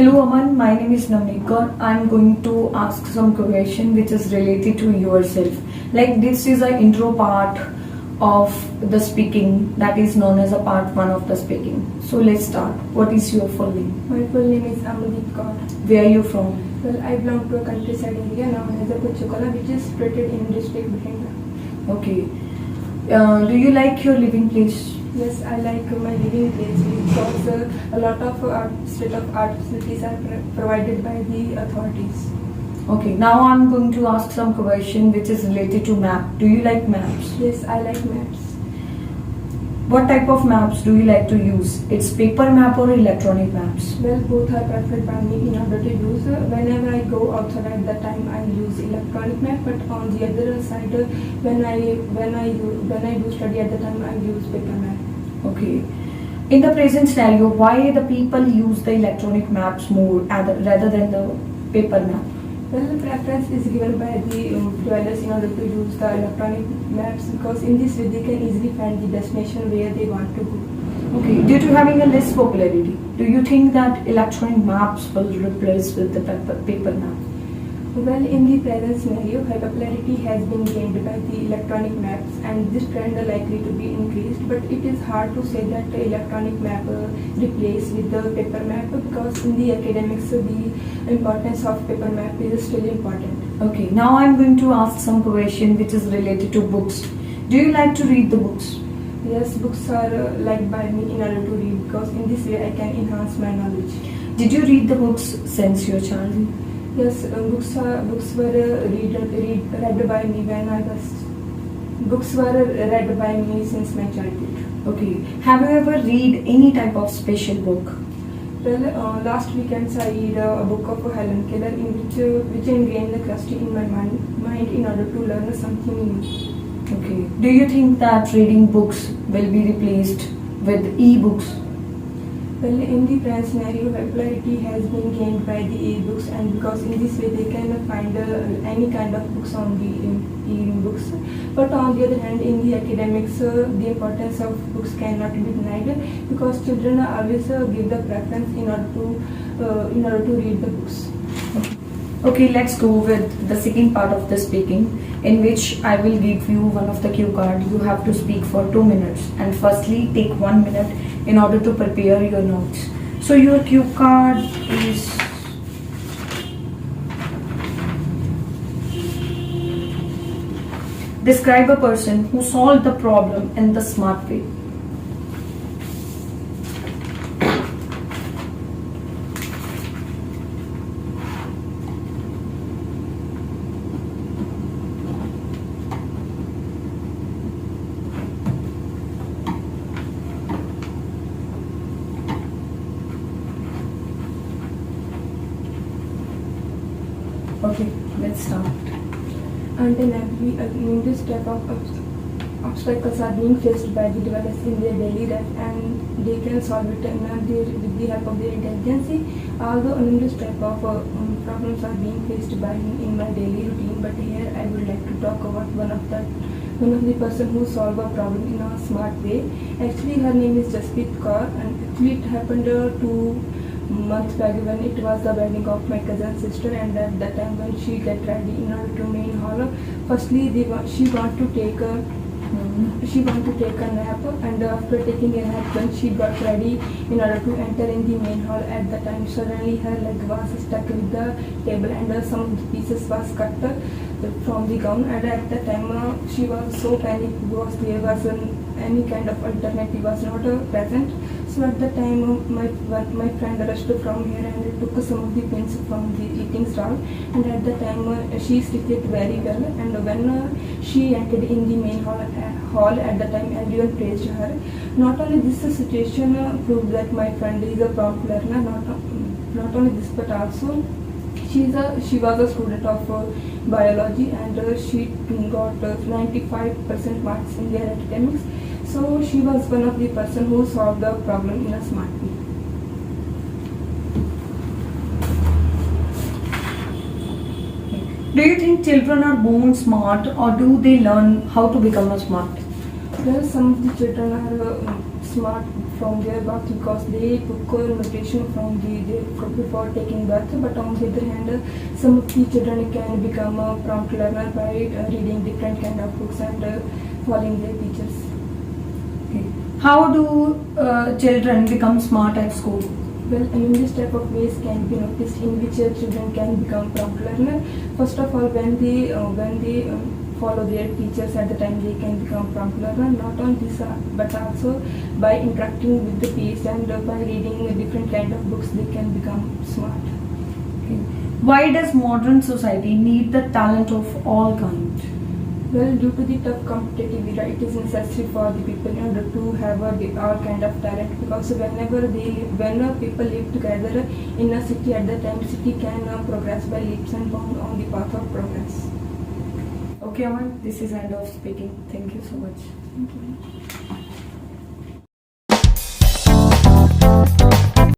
Hello Aman, my name is Namika. I'm going to ask some question which is related to yourself. Like this is an intro part of the speaking that is known as a part 1 of the speaking. So let's start. What is your full name? My full name is Amandeep Kaur. Where are you from? Well, I belong to a countryside area known as Puchukala, which is situated in district Bhinder. Okay. Do you like your living place? Yes, I like my living place because a lot of state-of-art facilities are provided by the authorities. Okay, now I'm going to ask some question which is related to map. Do you like maps? Yes, I like maps. What type of maps do you like to use? It's paper map or electronic maps? Well, both are preferred by me in order to use. Whenever I go outside at that time, I use electronic map. But on the other side, when I do study at the time, I use paper map. Okay. In the present scenario, why the people use the electronic maps more rather than the paper map? Well, the preference is given by the dwellers in order to use the electronic maps because in this way they can easily find the destination where they want to go. Okay, due to having a less popularity, do you think that electronic maps will replace with the paper map? Well, in the present scenario, high popularity has been gained by the electronic maps and this trend is likely to be increased, but it is hard to say that the electronic map replace with the paper map because in the academics the importance of paper map is still important. Okay, now I'm going to ask some question which is related to books. Do you like to read the books? Yes, books are liked by me in order to read because in this way I can enhance my knowledge. Did you read the books since your childhood? Yes, books were read by me when I was. Books were read by me since my childhood. Okay. Have you ever read any type of special book? Well, last weekends I read a book of Helen Keller in which ingrained the curiosity in my mind in order to learn something new. Okay. Do you think that reading books will be replaced with e-books? Well, in the present scenario, popularity has been gained by the e-books, and because in this way they can find any kind of books on the e-books. But on the other hand, in the academics, the importance of books cannot be denied because children always give the preference in order to read the books. Okay, let's go with the second part of the speaking, in which I will give you one of the cue cards. You have to speak for 2 minutes, and firstly take 1 minute in order to prepare your notes. So your cue card is describe a person who solved the problem in the smart way. Okay, let's start. And in this type of obstacles are being faced by the dwellers in their daily life and they can solve it with the help of their intelligence. Although this type of problems are being faced by me in my daily routine, but here I would like to talk about one of the person who solved a problem in a smart way. Actually, her name is Jasprit Kaur, and actually it happened 2 months back when it was the wedding of my cousin's sister, and at that time when she get ready in order to main hall, firstly she want to take a nap, and after taking a nap when she got ready in order to enter in the main hall, at the time suddenly her leg was stuck with the table and some pieces was cut from the gown, and at that time she was so panicked because there was any kind of alternative was not present. So at that time my friend rushed from here and took some of the pins from the eating stall, and at that time she stitched very well, and when she entered in the main hall at the time everyone praised her. Not only this situation proved that my friend is a prompt learner, not only this but also she was a student of biology, and she got 95% marks in their academics. So she was one of the person who solved the problem in a smart way. Do you think children are born smart or do they learn how to become a smart? Well, some of the children are smart from their birth because they took nutrition from before taking birth. But on the other hand, some of the children can become a prompt learner by reading different kind of books and following their teachers. Okay. How do children become smart at school? Well, this type of ways can be noticed in which children can become prompt learner. First of all, when they follow their teachers at the time, they can become prompt learner. Not on this, but also by interacting with the peers and by reading different kind of books, they can become smart. Okay. Why does modern society need the talent of all kinds? Well, due to the tough competitive era, it is necessary for the people in order to have all kind of talent, because when people live together in a city at the time, city can progress by leaps and bounds on the path of progress. Okay, Aman, this is end of speaking. Thank you so much. Thank you.